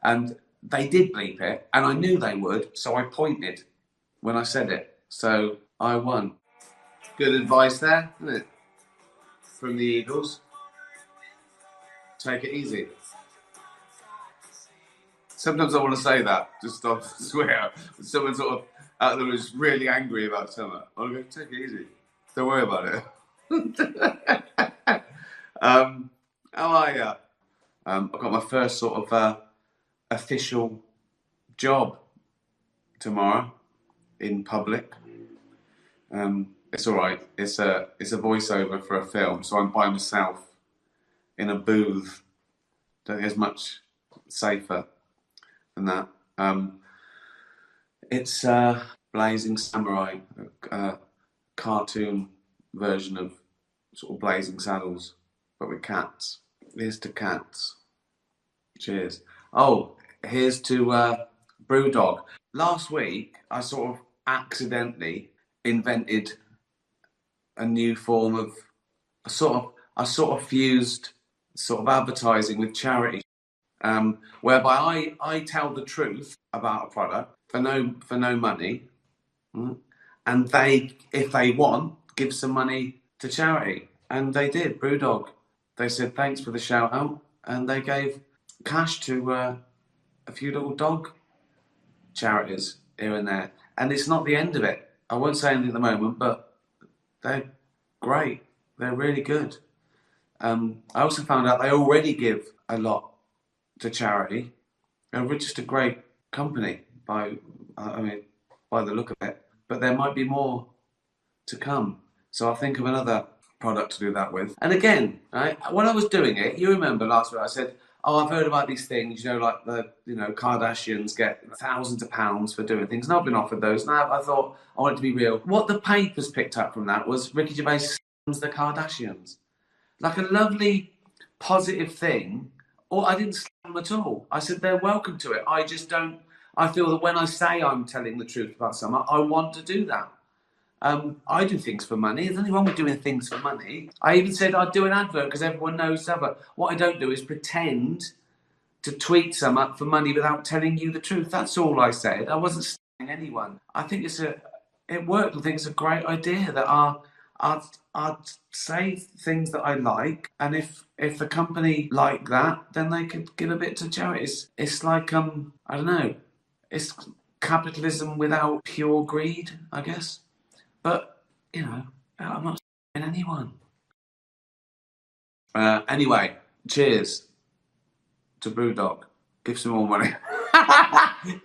And they did bleep it, and I knew they would, so I pointed when I said it. So I won. Good advice there, isn't it? From the Eagles. Take it easy. Sometimes I want to say that, just I swear. Someone sort of out there is really angry about something. I'll go, take it easy. Don't worry about it. How are you? I've got my first sort of official job tomorrow in public. It's all right. It's a voiceover for a film, so I'm by myself in a booth. Don't think it's much safer than that. It's Blazing Samurai, a cartoon version of sort of Blazing Saddles, but with cats. Here's to cats. Cheers. Oh, here's to Brewdog. Last week, I sort of accidentally invented a new form of I sort of fused sort of advertising with charity, whereby I tell the truth about a product for no money, and they, if they want, give some money to charity, and they did. Brewdog, they said thanks for the shout out, and they gave cash to a few little dog charities here and there, and it's not the end of it. I won't say anything at the moment, but they're great. They're really good. I also found out they already give a lot to charity. They're just a great company by the look of it. But there might be more to come. So I'll think of another product to do that with. And again, right, when I was doing it, you remember last week I said, oh, I've heard about these things, like the Kardashians get thousands of pounds for doing things. And I've been offered those. And I thought, I want it to be real. What the papers picked up from that was Ricky Gervais slams the Kardashians. Like a lovely, positive thing. Or I didn't slam them at all. I said they're welcome to it. I just don't. I feel that when I say I'm telling the truth about something, I want to do that. I do things for money. There's nothing wrong with doing things for money. I even said I'd do an advert because everyone knows that. What I don't do is pretend to tweet some up for money without telling you the truth. That's all I said. I wasn't slamming anyone. I think it worked. I think it's a great idea that I'd say things that I like, and if the company like that, then they could give a bit to charities. It's like I don't know. It's capitalism without pure greed, I guess. But I'm not slamming anyone. Anyway, cheers to Brewdog. Give some more money.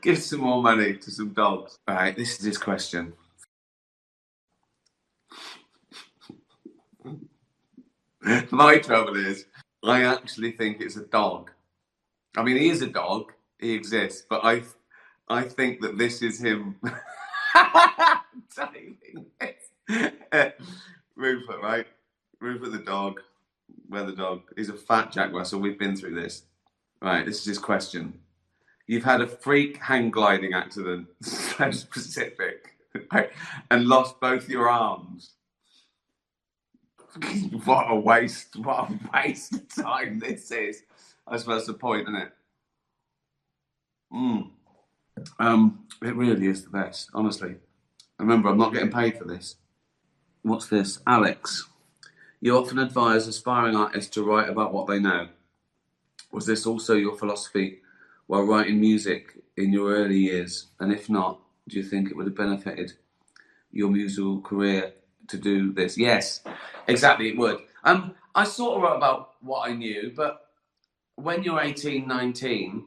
Give some more money to some dogs. All right, this is his question. My trouble is, I actually think it's a dog. I mean, he is a dog. He exists. But I think that this is him typing this. Rupert, right? Rupert the dog. Where the dog? He's a fat Jack Russell. We've been through this. Right, this is his question. You've had a freak hang gliding accident, so specific, right, and lost both your arms. What a waste of time this is. I suppose that's the point, isn't it? It really is the best, honestly. Remember, I'm not getting paid for this. What's this? Alex, you often advise aspiring artists to write about what they know. Was this also your philosophy while writing music in your early years? And if not, do you think it would have benefited your musical career to do this? Yes, exactly, it would. I sort of wrote about what I knew, but when you're 18, 19,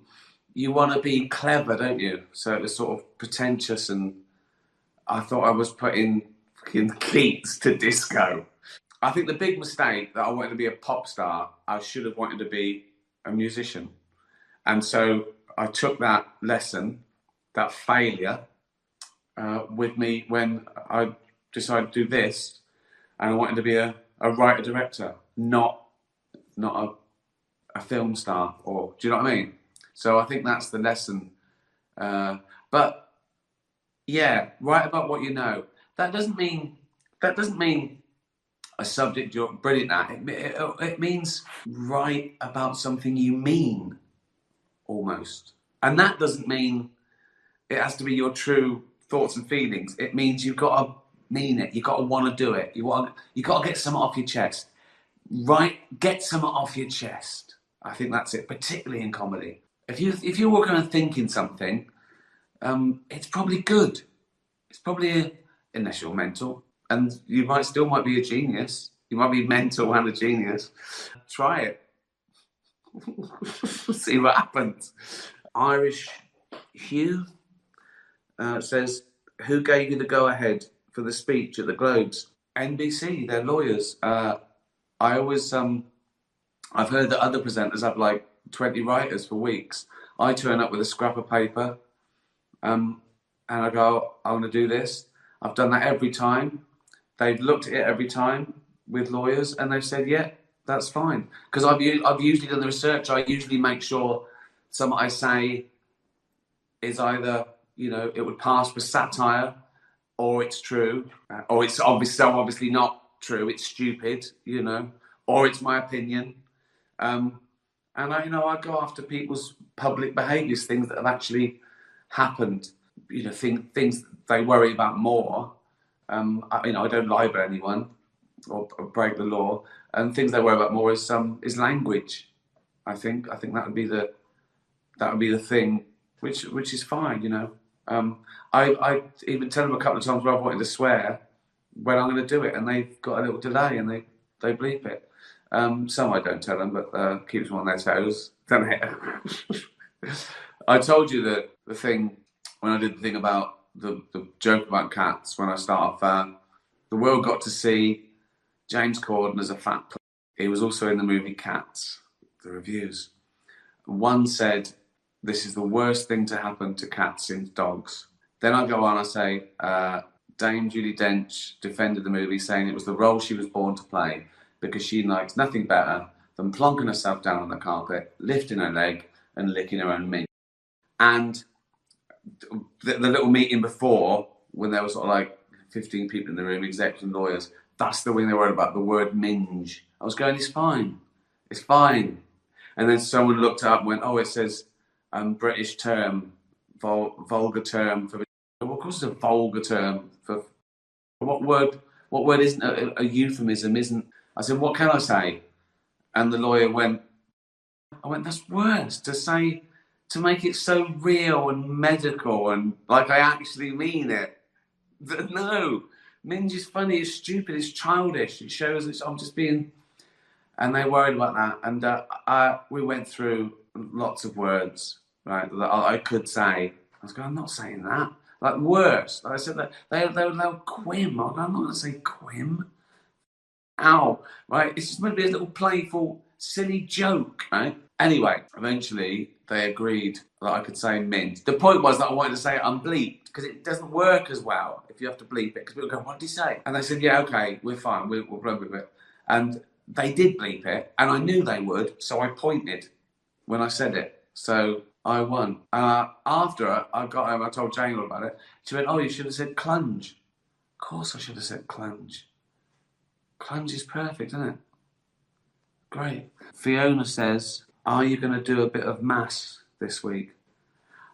you want to be clever, don't you? So it was sort of pretentious, and I thought I was putting fucking Keats to disco. I think the big mistake that I wanted to be a pop star, I should have wanted to be a musician. And so I took that lesson, that failure, with me when I decided to do this, and I wanted to be a writer-director, not a film star, or do you know what I mean? So I think that's the lesson. But yeah, write about what you know. That doesn't mean a subject you're brilliant at. It means write about something you mean, almost. And that doesn't mean it has to be your true thoughts and feelings. It means you've got to mean it. You've got to want to do it. You got to get something off your chest. Right? Get something off your chest. I think that's it, particularly in comedy. If you're walking around thinking something, it's probably good. It's probably unless you're mental, and you might be a genius. You might be mental and a genius. Try it. See what happens. Irish Hugh says, who gave you the go-ahead for the speech at the Globes? NBC, their lawyers. I always, I've heard that other presenters have like 20 writers for weeks. I turn up with a scrap of paper, and I go, I want to do this. I've done that every time. They've looked at it every time with lawyers, and they've said, yeah, that's fine. Because I've usually done the research. I usually make sure something I say is either, it would pass for satire, or it's true, or it's obviously not true. It's stupid, or it's my opinion. And I go after people's public behaviours, things that have actually happened. Things they worry about more. I don't lie about anyone or break the law, and things they worry about more is language. I think that would be the thing, which is fine. I even tell them a couple of times where I've wanted to swear when I'm going to do it, and they've got a little delay and they bleep it. Some I don't tell them, but keeps them on their toes. Don't it? I told you that the thing when I did the thing about the joke about cats when I started off. The world got to see James Corden as a fat pig. He was also in the movie Cats. The reviews. One said, "This is the worst thing to happen to cats since dogs." Then I go on, I say, Dame Judi Dench defended the movie, saying it was the role she was born to play because she likes nothing better than plonking herself down on the carpet, lifting her leg and licking her own meat. And the little meeting before, when there was sort of like 15 people in the room, execs and lawyers, that's the thing they were about, the word minge. I was going, it's fine. It's fine. And then someone looked up and went, oh, it says British term, vulgar term for... Well, of course it's a vulgar term for... What word isn't a euphemism, isn't... I said, what can I say? And the lawyer went, that's worse to say, to make it so real and medical and like I actually mean it. No, minge is funny, it's stupid, it's childish. It shows that I'm just being... And they worried about that. And we went through lots of words, right, that I could say. I was going, I'm not saying that. Like worse. Like I said that they would allow quim. I'm not going to say quim. Ow. Right? It's just meant to be a little playful, silly joke, right? Anyway, eventually they agreed that I could say minge. The point was that I wanted to say it unbleeped because it doesn't work as well if you have to bleep it. Because people go, what did he say? And they said, yeah, okay, we're fine. We'll run with it. And they did bleep it, and I knew they would, so I pointed when I said it. So I won. After I got home, I told Jane all about it. She went, oh, you should have said clunge. Of course I should have said clunge. Clunge is perfect, isn't it? Great. Fiona says, are you going to do a bit of mass this week?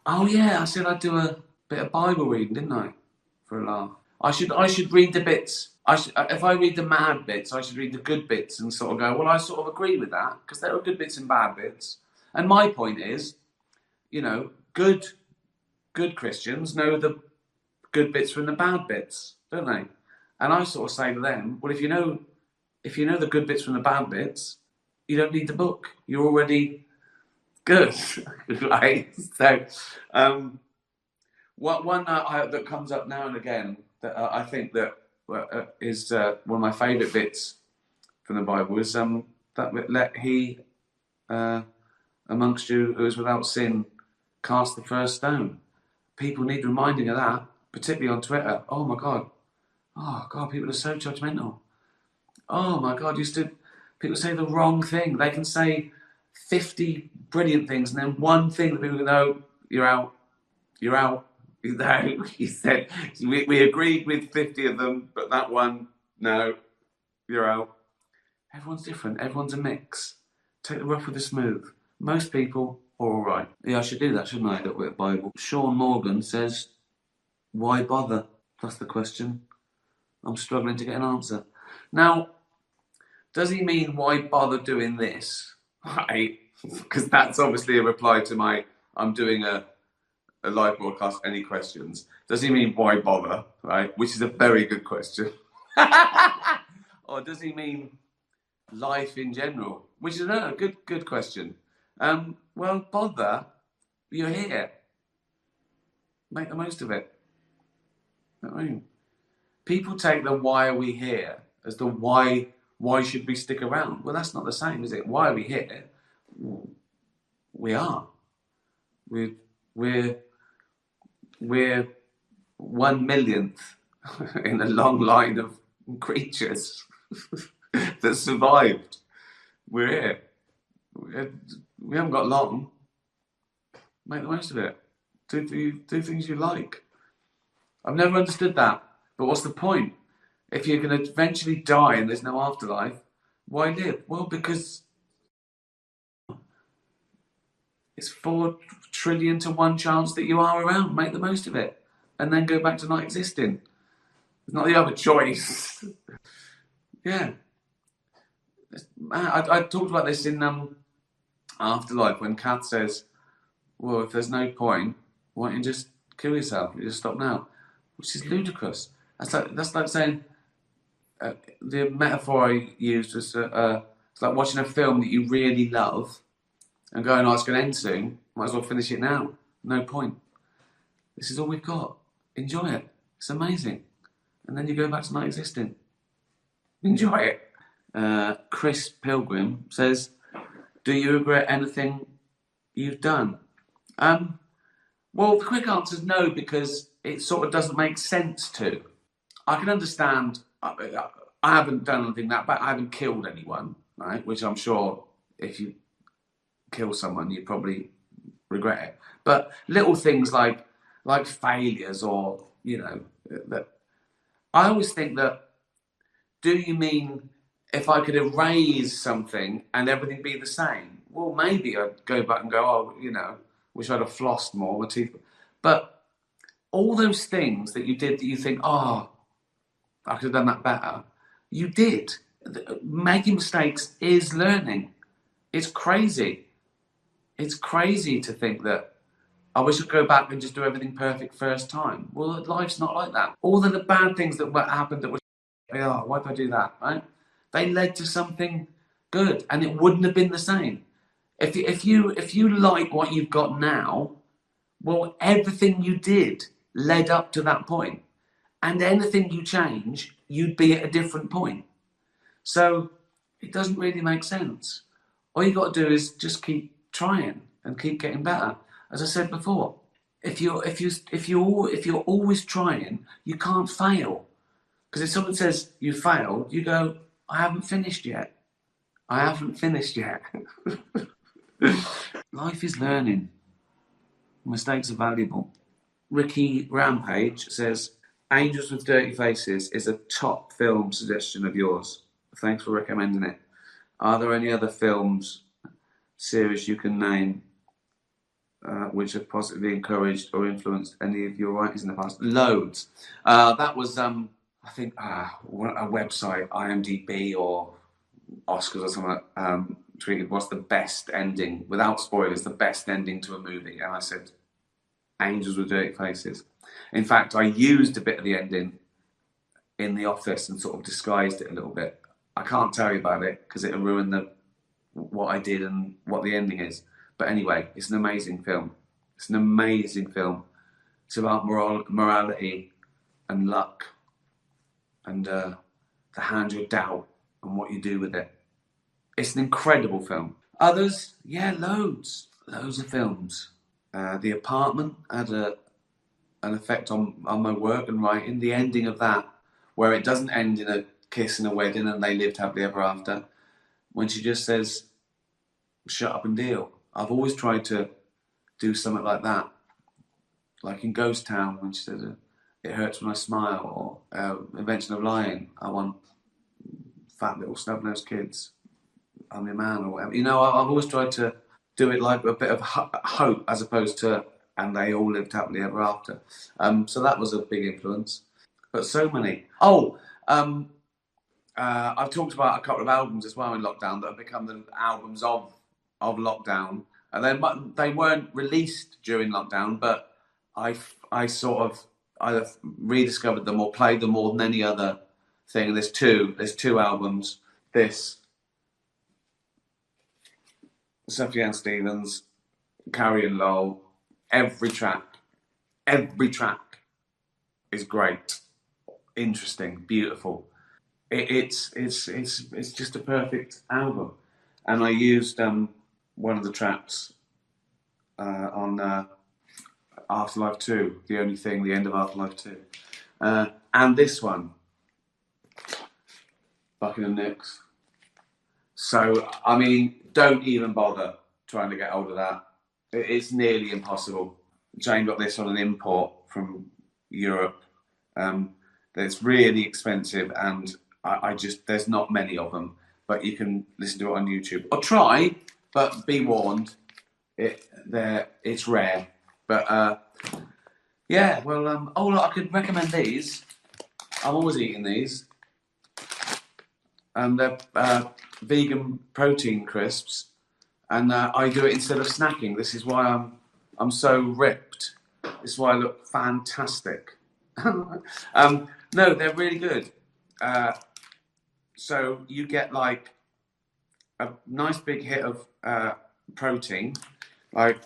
Oh, yeah, I said I'd do a bit of Bible reading, didn't I? For a laugh. I should read the bits. If I read the mad bits, I should read the good bits and sort of go, well, I sort of agree with that because there are good bits and bad bits. And my point is, good Christians know the good bits from the bad bits, don't they? And I sort of say to them, well, if you know the good bits from the bad bits, you don't need the book. You're already good, right? So, one that comes up now and again that I think that is one of my favourite bits from the Bible is that let he amongst you who is without sin cast the first stone. People need reminding of that, particularly on Twitter. Oh my God, people are so judgmental. Oh my God, people say the wrong thing. They can say 50 brilliant things and then one thing that people know, you're out. No, he said, we agreed with 50 of them, but that one, no, you're out. Everyone's different. Everyone's a mix. Take the rough with the smooth. Most people All right. Yeah, I should do that, shouldn't I? A little bit of Bible. Sean Morgan says, why bother? That's the question. I'm struggling to get an answer. Now, does he mean why bother doing this? Right? Because that's obviously a reply to my, I'm doing a live broadcast, any questions? Does he mean why bother? Right? Which is a very good question. Or does he mean life in general? Which is another good question. Well, bother, you're here. Make the most of it. You know what I mean? People take the why are we here as the why should we stick around? Well, that's not the same, is it? Why are we here? We are. We're 1 millionth in a long line of creatures that survived. We're here. We haven't got long. Make the most of it. Do things you like. I've never understood that. But what's the point? If you're going to eventually die and there's no afterlife, why live? Well, because it's 4 trillion to 1 chance that you are around. Make the most of it. And then go back to not existing. It's not the other choice. Yeah. I talked about this in Afterlife when Kath says, well, if there's no point, why don't you just kill yourself? You just stop now. Which is ludicrous. That's like saying, the metaphor I used was it's like watching a film that you really love and going, oh, it's going to end soon. Might as well finish it now. No point. This is all we've got. Enjoy it. It's amazing. And then you go back to not existing. Enjoy it. Chris Pilgrim says, do you regret anything you've done? Well, the quick answer is no, because it sort of doesn't make sense to. I can understand, I haven't done anything that bad. I haven't killed anyone, right? Which I'm sure if you kill someone, you probably regret it. But little things like failures or, that I always think that, do you mean if I could erase something and everything be the same? Well, maybe I'd go back and go, oh, wish I'd have flossed more, my teeth. But all those things that you did that you think, oh, I could have done that better, you did. Making mistakes is learning. It's crazy. It's crazy to think that I wish I'd go back and just do everything perfect first time. Well, life's not like that. All the bad things that happened that were, oh, why did I do that, right? They led to something good, and it wouldn't have been the same. If you like what you've got now, well, everything you did led up to that point. And anything you change, you'd be at a different point. So it doesn't really make sense. All you got to do is just keep trying and keep getting better. As I said before, if you're always trying, you can't fail. Because if someone says you failed, you go, I haven't finished yet. I haven't finished yet. Life is learning. Mistakes are valuable. Ricky Rampage says, Angels with Dirty Faces is a top film suggestion of yours. Thanks for recommending it. Are there any other films, series you can name which have positively encouraged or influenced any of your writings in the past? Loads. That was, I think, a website, IMDb or Oscars or something, tweeted what's the best ending, without spoilers, the best ending to a movie. And I said, Angels with Dirty Faces. In fact, I used a bit of the ending in The Office and sort of disguised it a little bit. I can't tell you about it because it'll ruin what I did and what the ending is. But anyway, it's an amazing film. It's an amazing film. It's about morality and luck and the hand of doubt and what you do with it. It's an incredible film. Others, yeah, loads of films. The Apartment had an effect on my work and writing. The ending of that, where it doesn't end in a kiss and a wedding and they lived happily ever after, when she just says, shut up and deal. I've always tried to do something like that. Like in Ghost Town, when she said, it hurts when I smile, or Invention of Lying, I want fat little snub-nosed kids, I'm your man, or whatever. I've always tried to do it like a bit of hope as opposed to and they all lived happily ever after. So that was a big influence. But so many. I've talked about a couple of albums as well in lockdown that have become the albums of lockdown, and they weren't released during lockdown, but I sort of either rediscovered them or played them more than any other thing. There's two albums. This Sufjan Stevens, Carrie and Lowell. Every track is great, interesting, beautiful. It's just a perfect album, and I used one of the tracks on Afterlife 2, The Only Thing, the end of Afterlife 2, and this one, Buckingham Nicks. So I mean, don't even bother trying to get hold of that. It's nearly impossible. Jane got this on an import from Europe. It's really expensive, and I just there's not many of them, but you can listen to it on YouTube or try. But be warned, it's rare. But yeah, well, oh look, I could recommend these. I'm always eating these, and they're vegan protein crisps, and I do it instead of snacking. This is why I'm so ripped. This is why I look fantastic. No, they're really good. So you get like a nice big hit of protein, like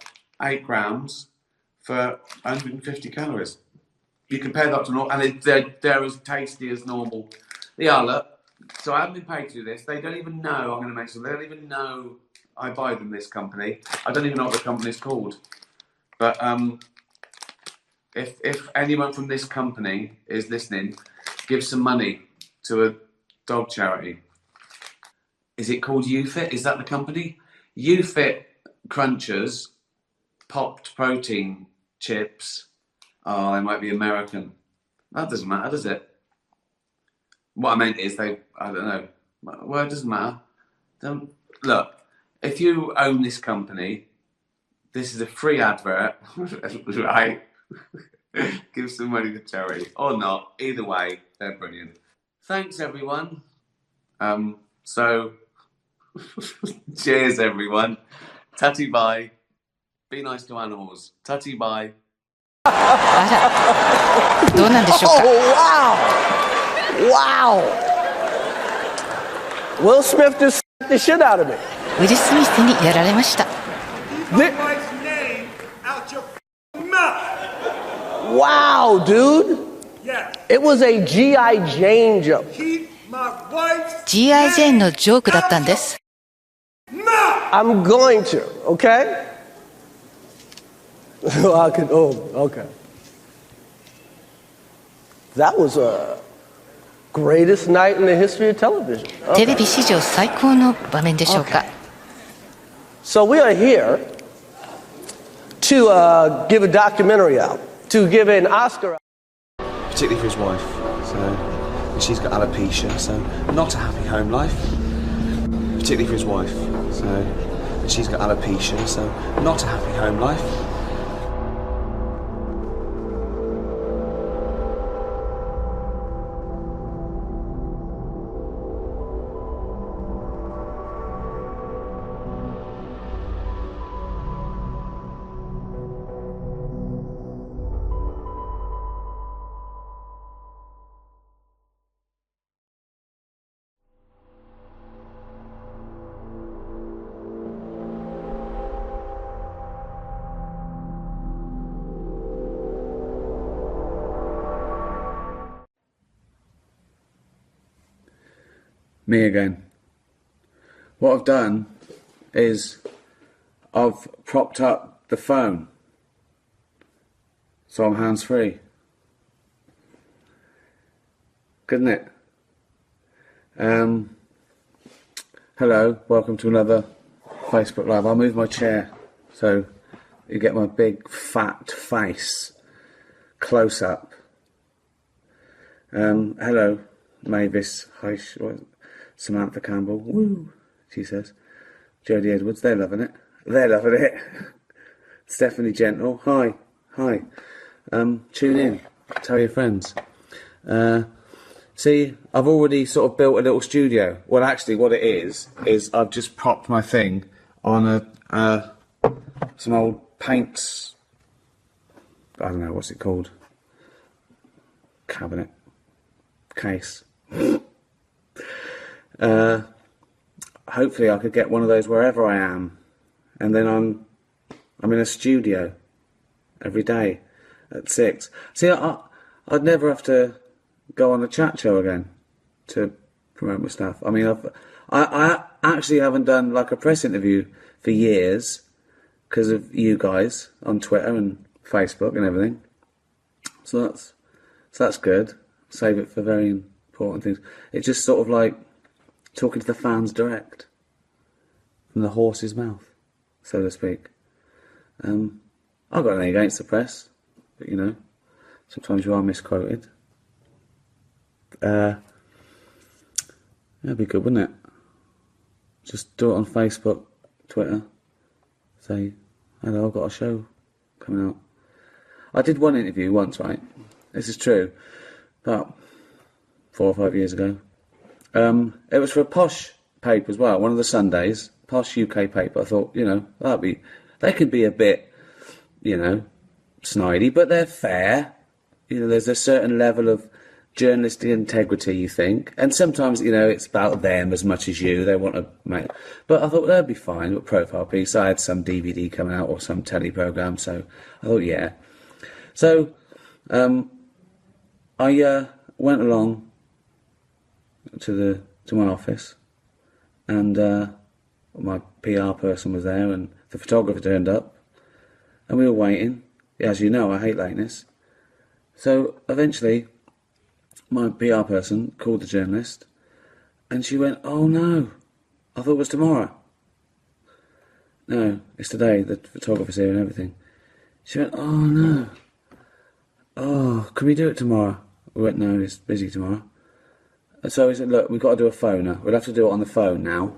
8 grams for 150 calories. You compare that to normal, and they're as tasty as normal. They are, look. So I haven't been paid to do this. They don't even know I'm going to make some. They don't even know I buy them, this company. I don't even know what the company's called. But if anyone from this company is listening, give some money to a dog charity. Is it called UFit? Is that the company? UFit Crunchers, popped protein chips. Oh, they might be American. That doesn't matter, does it? What I meant is I don't know. Well, it doesn't matter. Look, if you own this company, this is a free advert, right? Give some money to charity or not. Either way, they're brilliant. Thanks, everyone. So, cheers, everyone. Tatty bye. Be nice to animals. Tatty bye. どうなんでしょうか。 Wow! Will Smith just the shit out of me. ウィル・スミスにやられました。 Wow, dude! Yes. It was a G.I. Jane joke. G.I. ジェーンのジョークだったんです。 I'm going to, okay? Okay. That was a greatest night in the history of television. テレビ史上最高の場面でしょうか。 So we are here to give a documentary out, to give an Oscar out. Particularly for his wife. So she's got alopecia, so not a happy home life. Particularly for his wife. So she's got alopecia, so not a happy home life. Me again. What I've done is I've propped up the phone so I'm hands-free. Good, isn't it? Hello, welcome to another Facebook Live. I'll move my chair so you get my big fat face close up. Hello, Mavis. Hi, Samantha Campbell. Woo, she says. Jodie Edwards, they're loving it. They're loving it. Stephanie Gentle, hi. Tune in. Tell your friends. See, I've already sort of built a little studio. Well, actually, what it is I've just propped my thing on some old paints. I don't know, what's it called? Cabinet. Case. Hopefully I could get one of those wherever I am. And then I'm in a studio every day at 6. See, I'd never have to go on a chat show again to promote my stuff. I mean, I actually haven't done like a press interview for years because of you guys on Twitter and Facebook and everything. So that's good. Save it for very important things. It's just sort of like talking to the fans direct from the horse's mouth, so to speak. I've got nothing against the press, but you know, sometimes you are misquoted. That'd be good, wouldn't it? Just do it on Facebook, Twitter. Say, hello, I've got a show coming out. I did one interview once, right? This is true. About 4 or 5 years ago. It was for a posh paper as well, one of the Sundays, posh UK paper. I thought, you know, they can be a bit, you know, snidey, but they're fair. You know, there's a certain level of journalistic integrity, you think, and sometimes, you know, it's about them as much as you. They want to make, but I thought that'd be fine. But profile piece, I had some DVD coming out or some telly program, so I thought, yeah. So, I went along to my office, and my PR person was there, and the photographer turned up, and we were waiting. As you know, I hate lateness. So eventually, my PR person called the journalist, and she went, "Oh no, I thought it was tomorrow." "No, it's today. The photographer's here and everything." She went, "Oh no. Oh, can we do it tomorrow?" We went, "No, it's busy tomorrow." And so he said, "Look, we've got to do a phoner. We'll have to do it on the phone now."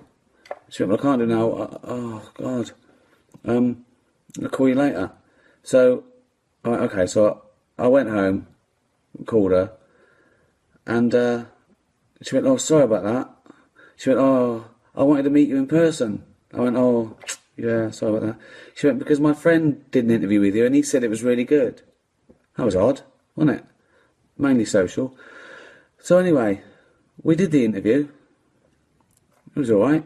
She went, "Well, I can't do it now." "Oh, God. I'll call you later." So, I went, okay, so I went home, called her, and she went, "Oh, sorry about that." She went, "Oh, I wanted to meet you in person." I went, "Oh, yeah, sorry about that." She went, "Because my friend did an interview with you and he said it was really good." That was odd, wasn't it? Mainly social. So anyway, we did the interview. It was all right.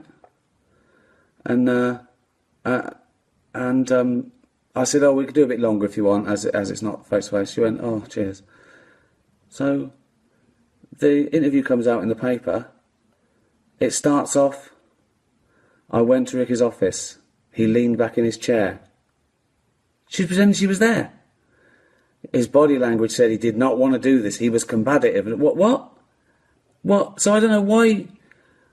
And I said, "Oh, we could do a bit longer if you want, as it's not face to face." She went, "Oh, cheers." So the interview comes out in the paper. It starts off, "I went to Ricky's office. He leaned back in his chair." She was pretending she was there. His body language said he did not want to do this. He was combative. And what? So I don't know why.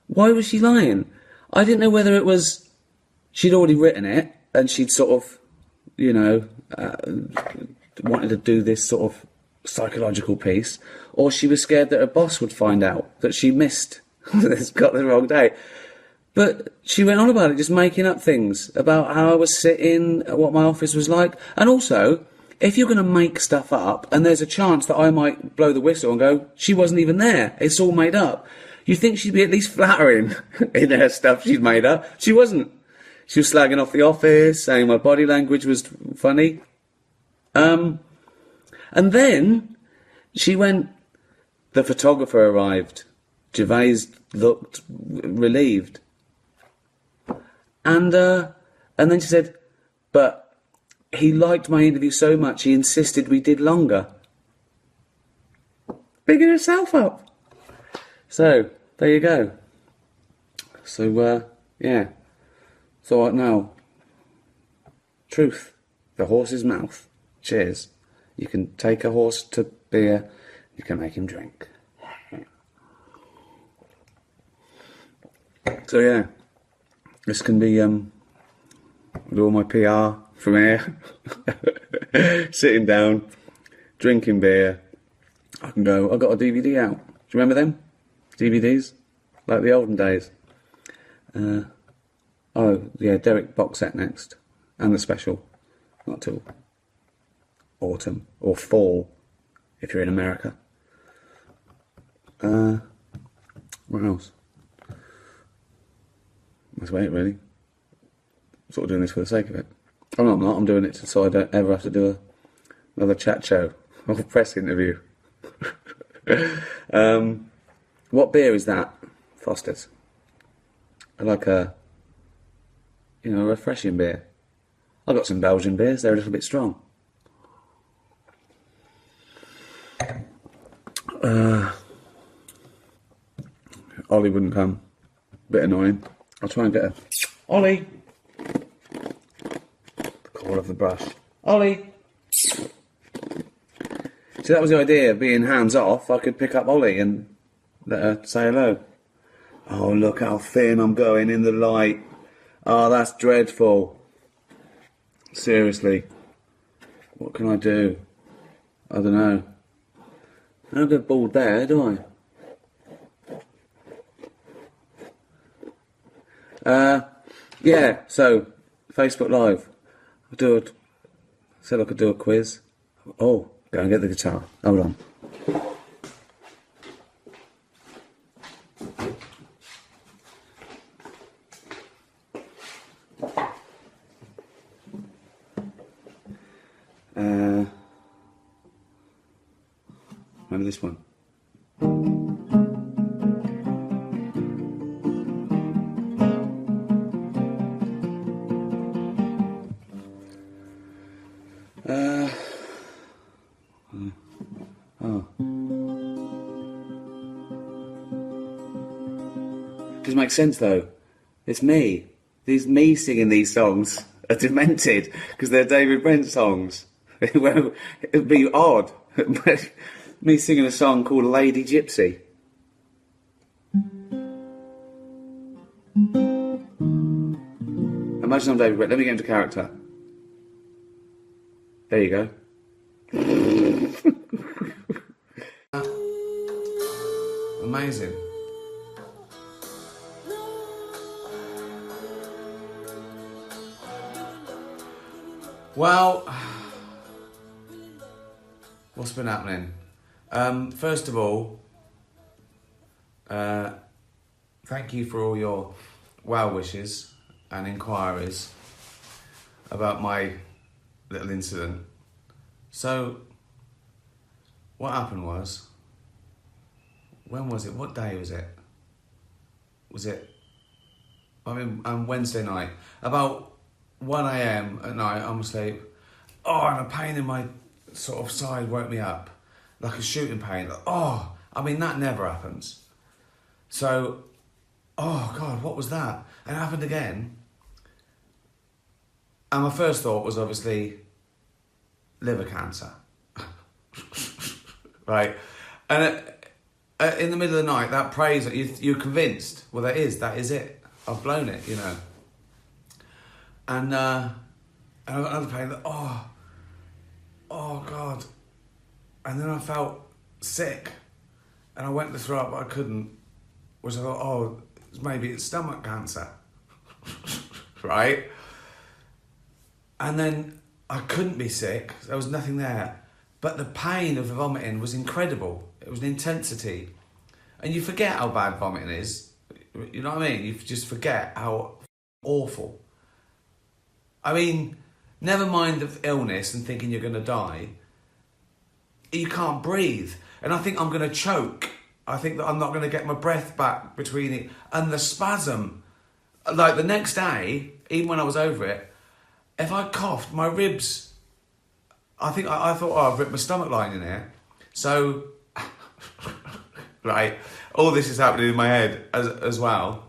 Why was she lying? I didn't know whether it was she'd already written it and she'd sort of, you know, wanted to do this sort of psychological piece, or she was scared that her boss would find out that she missed. It's got the wrong day. But she went on about it, just making up things about how I was sitting, what my office was like. And also, if you're going to make stuff up, and there's a chance that I might blow the whistle and go, "She wasn't even there, it's all made up," you think she'd be at least flattering in her stuff she'd made up. She wasn't. She was slagging off the office, saying my body language was funny. And then she went, "The photographer arrived. Gervais looked relieved." And then she said, "But he liked my interview so much, he insisted we did longer." Bigging herself up. So, there you go. So, yeah. So what now? Truth. The horse's mouth. Cheers. You can take a horse to beer, you can make him drink. So yeah, this can be with all my PR from here, sitting down, drinking beer. I can go, "I got a DVD out." Do you remember them? DVDs? Like the olden days. Oh, yeah, Derek box set next. And the special. Not till autumn. Or fall, if you're in America. What else? That's about it, really. Sort of doing this for the sake of it. Oh, no, I'm not. I'm doing it so I don't ever have to do another chat show or press interview. What beer is that? Foster's. I like a refreshing beer. I've got some Belgian beers. They're a little bit strong. Ollie wouldn't come. Bit annoying. I'll try and get a... Ollie! The call of the brush. Ollie! So that was the idea, being hands off. I could pick up Ollie and let her say hello. Oh, look how thin I'm going in the light. Oh, that's dreadful. Seriously. What can I do? I don't know. I don't get bored there, do I? Yeah, so, Facebook Live. Said I could do a quiz. Oh, go and get the guitar. Hold on. Remember this one? Doesn't make sense though. It's me. Me singing these songs are demented because they're David Brent songs. It'd be odd. Me singing a song called Lady Gypsy. Imagine I'm David Brent. Let me get into character. There you go. Amazing. Well, what's been happening? First of all, thank you for all your well wishes and inquiries about my little incident. So, what happened was, when was it? What day was it? Wednesday night. About 1 a.m. at night, I'm asleep. Oh, and a pain in my sort of side woke me up. Like a shooting pain. That never happens. So, oh God, what was that? And it happened again. And my first thought was obviously liver cancer. Right? And in the middle of the night, that praise, you're convinced. Well, that is it. I've blown it, you know. And I got another pain that, oh God. And then I felt sick. And I went to throw up, but I couldn't. Which I thought, maybe it's stomach cancer. Right? And then I couldn't be sick. There was nothing there. But the pain of the vomiting was incredible. It was an intensity. And you forget how bad vomiting is. You know what I mean? You just forget how awful. I mean, never mind the illness and thinking you're going to die. You can't breathe. And I think I'm going to choke. I think that I'm not going to get my breath back between it. And the spasm. Like the next day, even when I was over it, if I coughed, my ribs... I thought, I've ripped my stomach line in here. So, right, all this is happening in my head as well.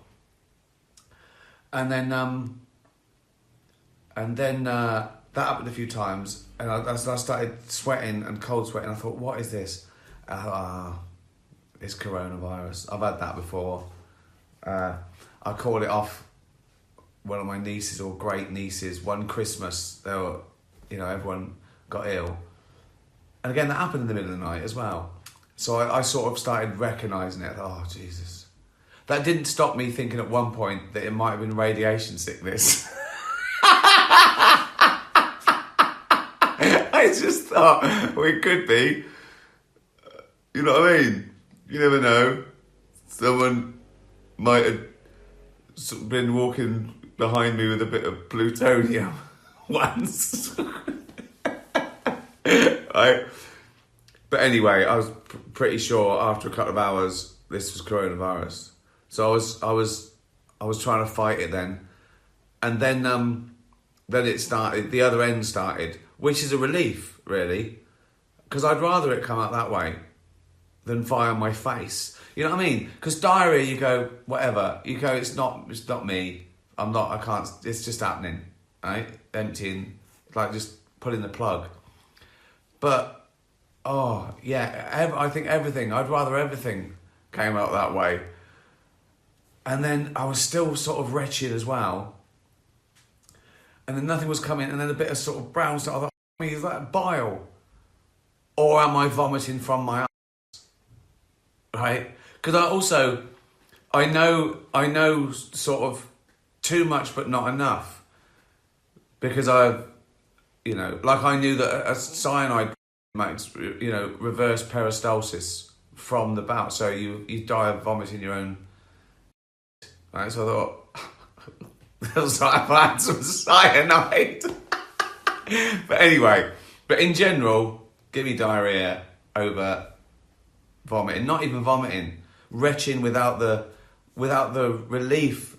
And then that happened a few times, and I started sweating and cold sweating. I thought, what is this? It's coronavirus. I've had that before. I called it off one of my nieces, or great nieces, one Christmas. They were, everyone got ill. And again, that happened in the middle of the night as well. So I sort of started recognising it. Oh, Jesus. That didn't stop me thinking at one point that it might have been radiation sickness. I just thought it could be. You know what I mean? You never know. Someone might have been walking behind me with a bit of plutonium once. Right? But anyway, I was pretty sure after a couple of hours this was coronavirus. So I was trying to fight it then, and then it started. The other end started, which is a relief, really, because I'd rather it come out that way than fire on my face. You know what I mean? Because diarrhea, you go whatever. You go, it's not me. I'm not. I can't. It's just happening, right? Emptying, like just pulling the plug. But oh yeah, I think everything. I'd rather everything came out that way. And then I was still sort of wretched as well. And then nothing was coming, and then a bit of sort of brown stuff. I thought, is that bile? Or am I vomiting from my ass? Right? Because I know sort of too much but not enough. Because I knew that a cyanide makes, reverse peristalsis from the bowel. So you die of vomiting your own. Right, so I thought, I've had some cyanide. But anyway, in general, give me diarrhea over vomiting. Not even vomiting, retching without the relief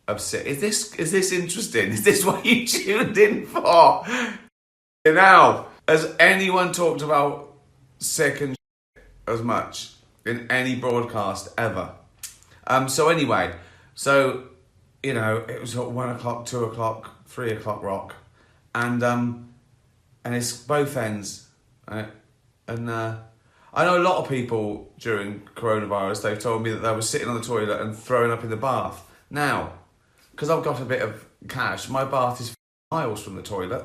of sick. Is this interesting? Is this what you tuned in for? Now, has anyone talked about sick and shit as much in any broadcast ever? So anyway. So, it was at 1 o'clock, 2 o'clock, 3 o'clock rock, and it's both ends, right? And I know a lot of people during coronavirus, they've told me that they were sitting on the toilet and throwing up in the bath. Now, because I've got a bit of cash, my bath is miles from the toilet,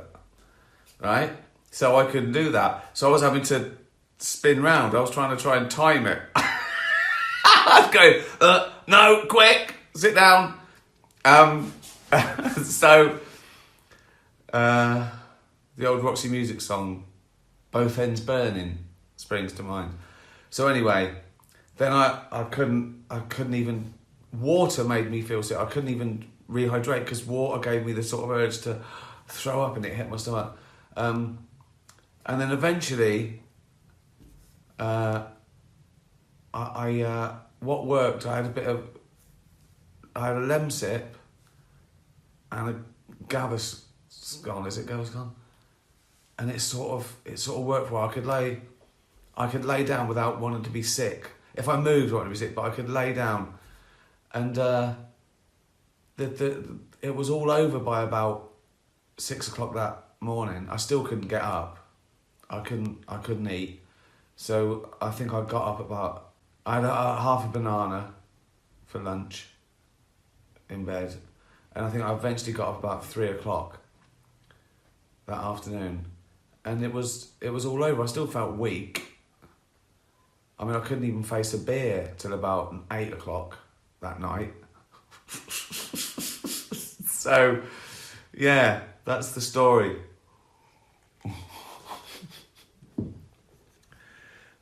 right? So I couldn't do that. So I was having to spin round. I was trying to time it. I was going, no, quick. Sit down. So, the old Roxy Music song, Both Ends Burning, springs to mind. So anyway, then I couldn't even, water made me feel sick. I couldn't even rehydrate because water gave me the sort of urge to throw up and it hit my stomach. And then eventually, what worked, I had a Lemsip and a Gaviscon. Is it Gaviscon? And it sort of worked for me. I could lay down without wanting to be sick. If I moved, I wanted to be sick, but I could lay down. And it was all over by about 6 o'clock that morning. I still couldn't get up. I couldn't eat. So I think I got up I had half a banana for lunch in bed, and I think I eventually got up about 3 o'clock that afternoon, and it was all over. I still felt weak. I mean, I couldn't even face a beer till about 8 o'clock that night. So, yeah, that's the story.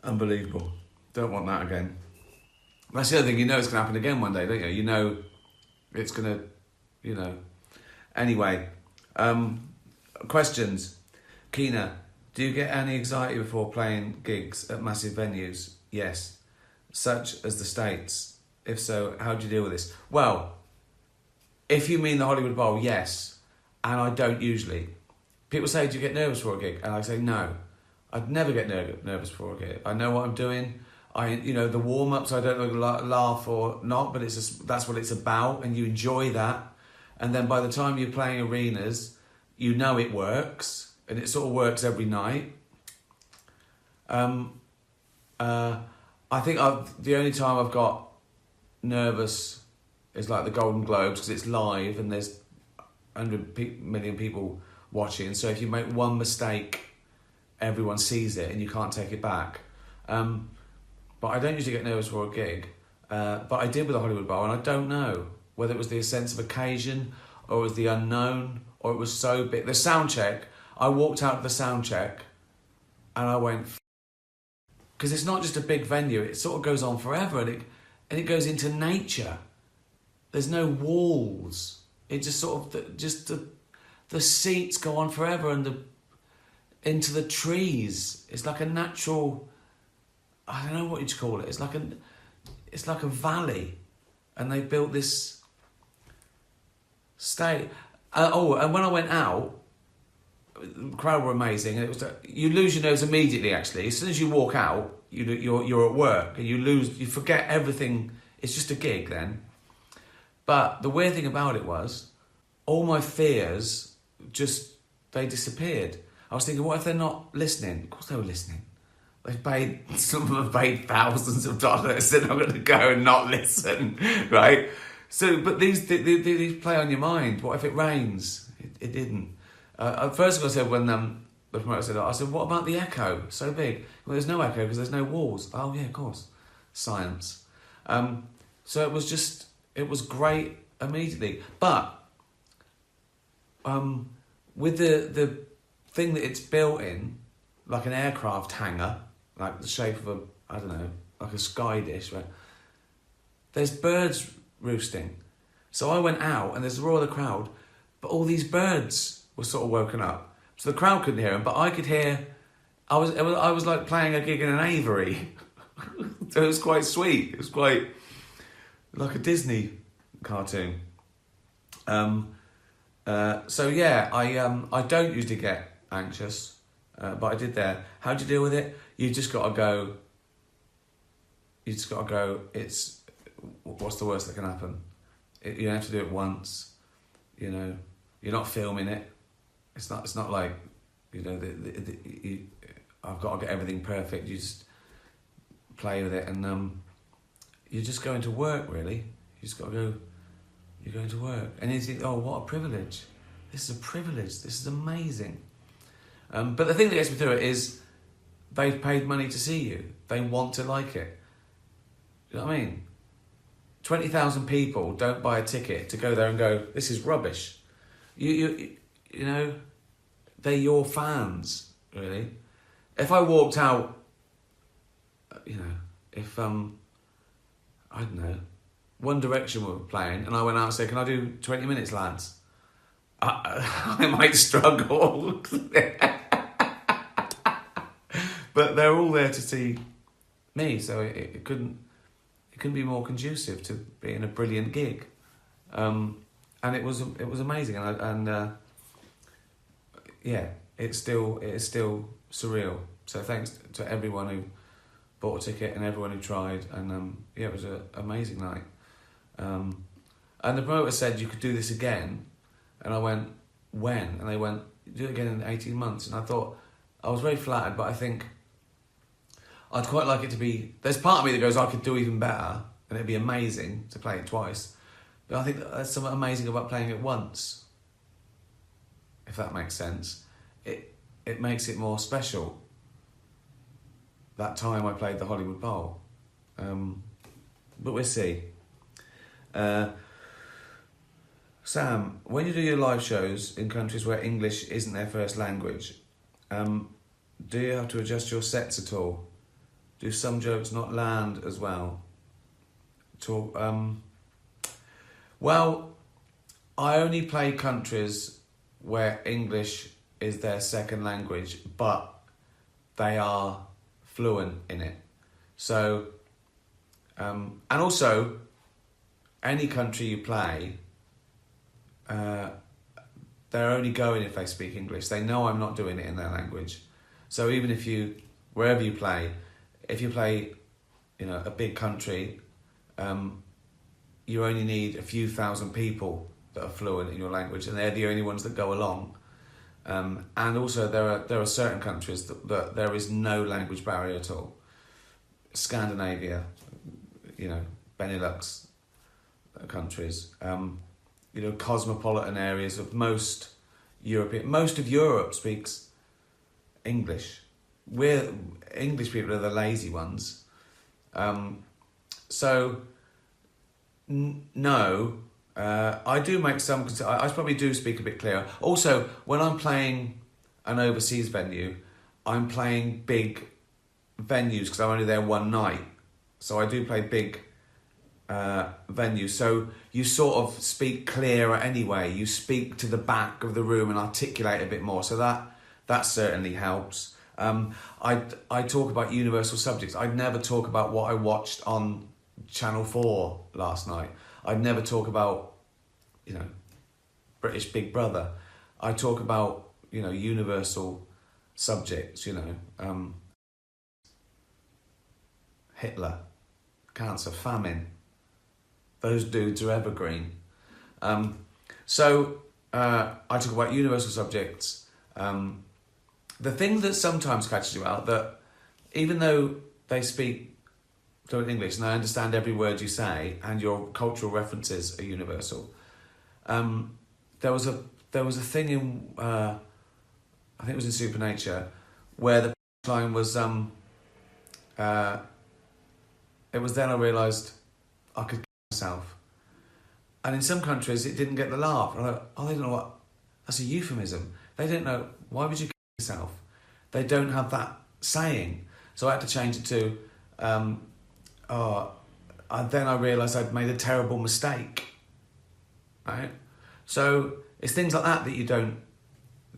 Unbelievable. Don't want that again. That's the other thing, it's going to happen again one day, don't you? You know it's going to, Anyway, questions. Keena, do you get any anxiety before playing gigs at massive venues? Yes. Such as the States? If so, how do you deal with this? Well, if you mean the Hollywood Bowl, yes. And I don't usually. People say, do you get nervous for a gig? And I say, no. I'd never get nervous before a gig. I know what I'm doing. The warm-ups, I don't know laugh or not, but that's what it's about, and you enjoy that. And then by the time you're playing arenas, it works, and it sort of works every night. I think the only time I've got nervous is like the Golden Globes, because it's live and there's 100 million people watching. So if you make one mistake, everyone sees it and you can't take it back. But I don't usually get nervous for a gig. but I did with the Hollywood Bowl, and I don't know whether it was the sense of occasion or it was the unknown or it was so big. The sound check, I walked out of the sound check and I went, because it's not just a big venue, it sort of goes on forever, and it goes into nature. There's no walls. It just sort of, the seats go on forever, and into the trees. It's like a natural, I don't know what you'd call it. It's like a valley, and they built this state. And when I went out, the crowd were amazing, and it was you lose your nerves immediately. Actually, as soon as you walk out, you're at work, and you forget everything. It's just a gig then. But the weird thing about it was, all my fears they disappeared. I was thinking, what if they're not listening? Of course they were listening. Some of them have paid thousands of dollars, and I'm going to go and not listen, right? So, but these play on your mind. What if it rains? It didn't. First of all, I said when the promoter said, I said, what about the echo? So big. Well, there's no echo because there's no walls. Oh yeah, of course, science. So it was great immediately, but with the thing that it's built in, like an aircraft hangar, like the shape of like a sky dish, right? There's birds roosting. So I went out and there's a roar of the crowd, but all these birds were sort of woken up. So the crowd couldn't hear them, but I could hear. I was like playing a gig in an aviary. So it was quite sweet. It was quite like a Disney cartoon. So yeah, I don't usually get anxious, but I did there. How do you deal with it? You just got to go. It's what's the worst that can happen? You have to do it once. You know, you're not filming it. It's not like, you know, I've got to get everything perfect. You just play with it, and you're just going to work. Really, you just got to go. You're going to work, and you think, oh, what a privilege! This is a privilege. This is amazing. But the thing that gets me through it is they've paid money to see you. They want to like it. Do you know what I mean? 20,000 people don't buy a ticket to go there and go, this is rubbish. You know, they're your fans, really. If I walked out, you know, if, I don't know, One Direction were playing and I went out and said, can I do 20 minutes, lads? I might struggle. But they're all there to see me, so it couldn't be more conducive to being a brilliant gig. And it was amazing, and yeah, it is still surreal. So thanks to everyone who bought a ticket and everyone who tried, and yeah, it was an amazing night. And the promoter said you could do this again, and I went, when? And they went, do it again in 18 months. And I thought, I was very flattered, but I think I'd quite like it to be, there's part of me that goes, I could do even better, and it'd be amazing to play it twice. But I think there's something amazing about playing it once, if that makes sense. It makes it more special. That time I played the Hollywood Bowl. But we'll see. Sam, when you do your live shows in countries where English isn't their first language, do you have to adjust your sets at all? Do some jokes not land as well? Well, I only play countries where English is their second language, but they are fluent in it. So, and also, any country you play, they're only going if they speak English. They know I'm not doing it in their language. So even if wherever you play, if you play, you know, a big country, you only need a few thousand people that are fluent in your language, and they're the only ones that go along. And also there are certain countries that there is no language barrier at all. Scandinavia, you know, Benelux countries, you know, cosmopolitan areas of most of Europe speaks English. English people are the lazy ones. So No. I do make some. I probably do speak a bit clearer. Also, when I'm playing an overseas venue, I'm playing big venues because I'm only there one night. So I do play big venues. So you sort of speak clearer anyway. You speak to the back of the room and articulate a bit more. So that certainly helps. I talk about universal subjects. I'd never talk about what I watched on Channel 4 last night. I'd never talk about, British Big Brother. I talk about, universal subjects, Hitler, cancer, famine. Those dudes are evergreen. So I talk about universal subjects. The thing that sometimes catches you out, that even though they speak fluent English and I understand every word you say and your cultural references are universal, there was a thing in I think it was in Supernature where the line was it was then I realised I could kill myself. And in some countries it didn't get the laugh. And I thought, they don't know what, that's a euphemism. They don't know, why would you kill yourself? They don't have that saying. So I had to change it to, and then I realised I'd made a terrible mistake. Right? So it's things like that you don't,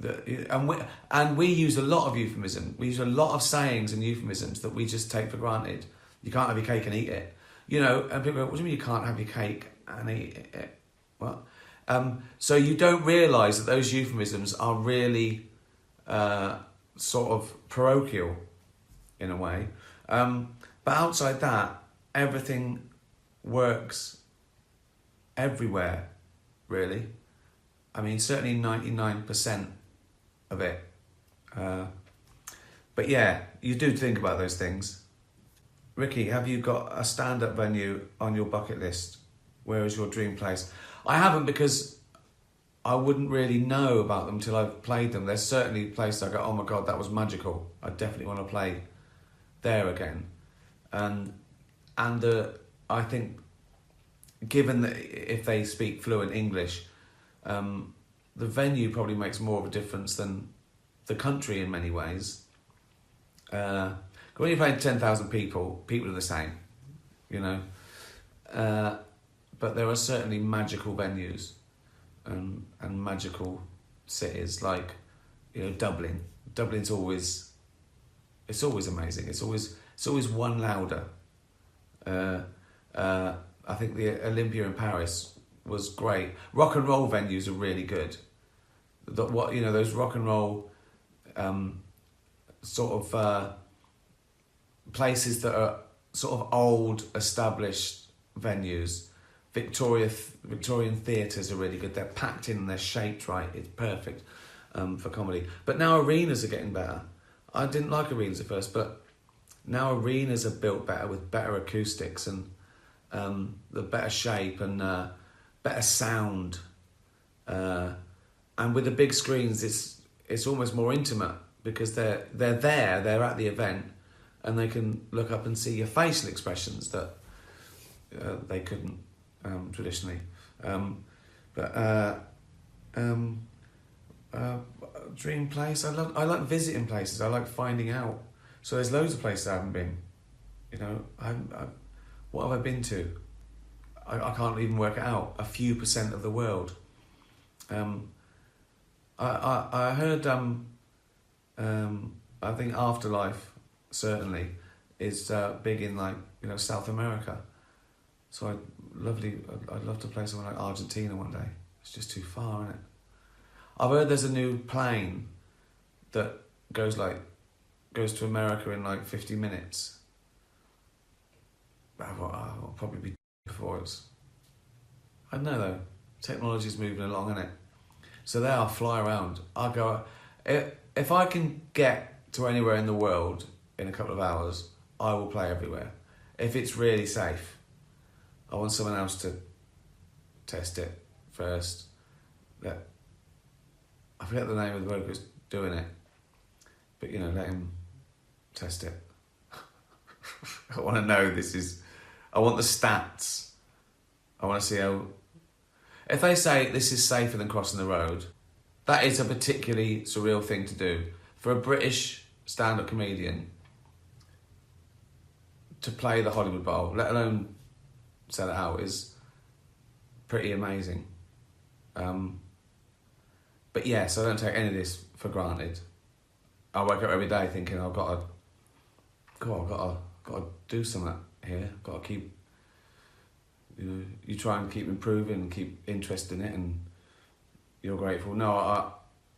and we use a lot of euphemism. We use a lot of sayings and euphemisms that we just take for granted. You can't have your cake and eat it. And people go, what do you mean you can't have your cake and eat it? What? So you don't realise that those euphemisms are really sort of parochial in a way. But outside that, everything works everywhere, really. I mean, certainly 99% of it. But yeah, you do think about those things. Ricky, have you got a stand-up venue on your bucket list? Where is your dream place? I haven't, because I wouldn't really know about them till I've played them. There's certainly places I go, oh my God, that was magical. I definitely want to play there again. And I think, given that if they speak fluent English, the venue probably makes more of a difference than the country in many ways. When you're playing 10,000 people are the same, but there are certainly magical venues and magical cities like, Dublin. Dublin's always amazing. It's always one louder. I think the Olympia in Paris was great. Rock and roll venues are really good. Those rock and roll sort of places that are sort of old, established venues. Victorian theatres are really good. They're packed in, they're shaped right. It's perfect for comedy. But now arenas are getting better. I didn't like arenas at first, but now arenas are built better with better acoustics and the better shape and better sound. And with the big screens, it's almost more intimate because they're at the event, and they can look up and see your facial expressions that they couldn't traditionally. Dream place. I like visiting places. I like finding out. So there's loads of places I haven't been. What have I been to? I can't even work it out. A few percent of the world. I heard. I think Afterlife certainly is big in South America. So I'd love to play somewhere like Argentina one day. It's just too far, isn't it? I've heard there's a new plane that goes to America in 50 minutes. I'll probably be before it's. I don't know though. Technology's moving along, isn't it? So there, I'll fly around. I'll go. If I can get to anywhere in the world in a couple of hours, I will play everywhere. If it's really safe, I want someone else to test it first. I forget the name of the bloke who's doing it, but let him test it. I want to know I want the stats. I want to see how... If they say this is safer than crossing the road, that is a particularly surreal thing to do. For a British stand-up comedian to play the Hollywood Bowl, let alone sell it out, is pretty amazing. But yeah, so I don't take any of this for granted. I wake up every day thinking I've got to do something here. Got to keep, you try and keep improving and keep interest in it, and you're grateful. No,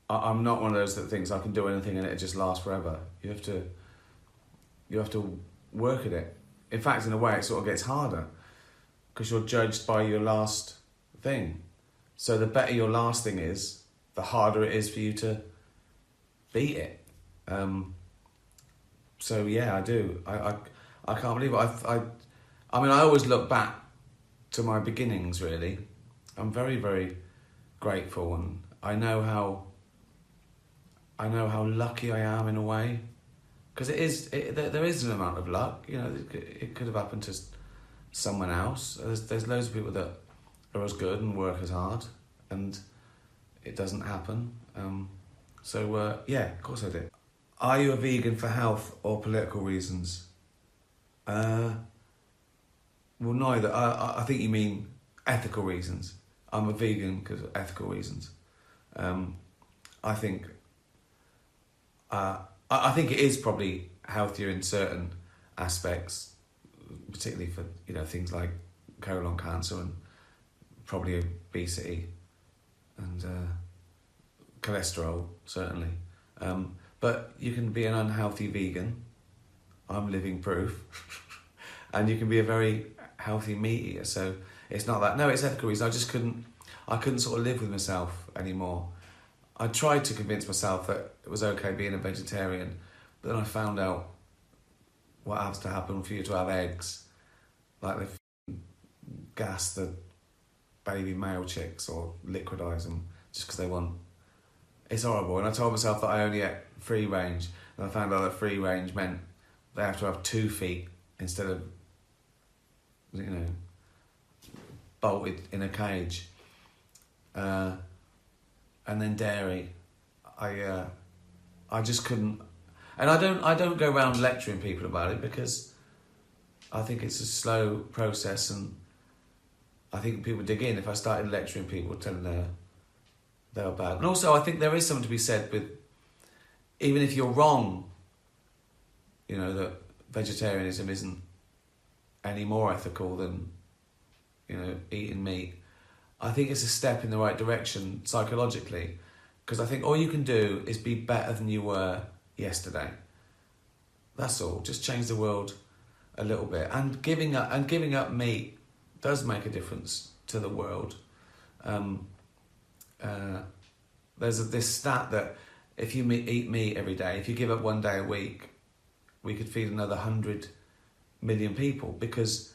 I'm not one of those that thinks I can do anything and it just lasts forever. You have to work at it. In fact, in a way, it sort of gets harder because you're judged by your last thing. So the better your last thing is, the harder it is for you to beat it. So yeah, I do. I can't believe it. I mean, I always look back to my beginnings. Really, I'm very, very grateful, and I know how lucky I am in a way, because there is an amount of luck. It could have happened to someone else. There's loads of people that are as good and work as hard, and it doesn't happen. Yeah, of course I did. Are you a vegan for health or political reasons? Well, neither. I think you mean ethical reasons. I'm a vegan because of ethical reasons. I think it is probably healthier in certain aspects, particularly for things like colon cancer and probably obesity and cholesterol, certainly. But you can be an unhealthy vegan. I'm living proof. And you can be a very healthy meat eater. So it's not that. No, it's ethical reasons. I couldn't sort of live with myself anymore. I tried to convince myself that it was okay being a vegetarian, but then I found out what has to happen for you to have eggs. Like they gas the baby male chicks or liquidise them just because they want. It's horrible. And I told myself that I only ate free range, and I found out that free range meant they have to have 2 feet instead of, bolted in a cage. And then dairy, I just couldn't, and I don't go around lecturing people about it because I think it's a slow process, and I think people dig in if I started lecturing people, telling them they're bad. And also I think there is something to be said with, even if you're wrong, that vegetarianism isn't any more ethical than, eating meat. I think it's a step in the right direction psychologically, because I think all you can do is be better than you were yesterday. That's all. Just change the world a little bit. And giving up meat does make a difference to the world. There's this stat that if you eat meat every day, if you give up 1 day a week, we could feed another 100 million people, because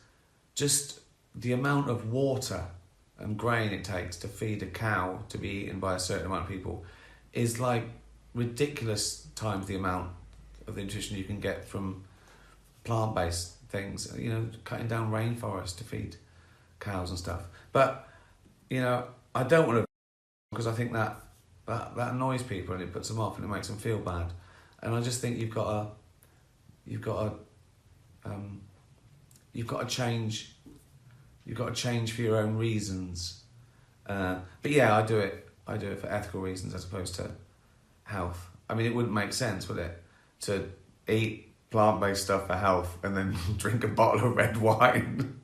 just the amount of water and grain it takes to feed a cow to be eaten by a certain amount of people is like ridiculous times the amount of the nutrition you can get from plant-based things, cutting down rainforests to feed cows and stuff. But, I don't want to, because I think that annoys people and it puts them off and it makes them feel bad. And I just think you've got to change. You've got to change for your own reasons. But yeah, I do it for ethical reasons as opposed to health. I mean, it wouldn't make sense, would it, to eat plant-based stuff for health and then drink a bottle of red wine?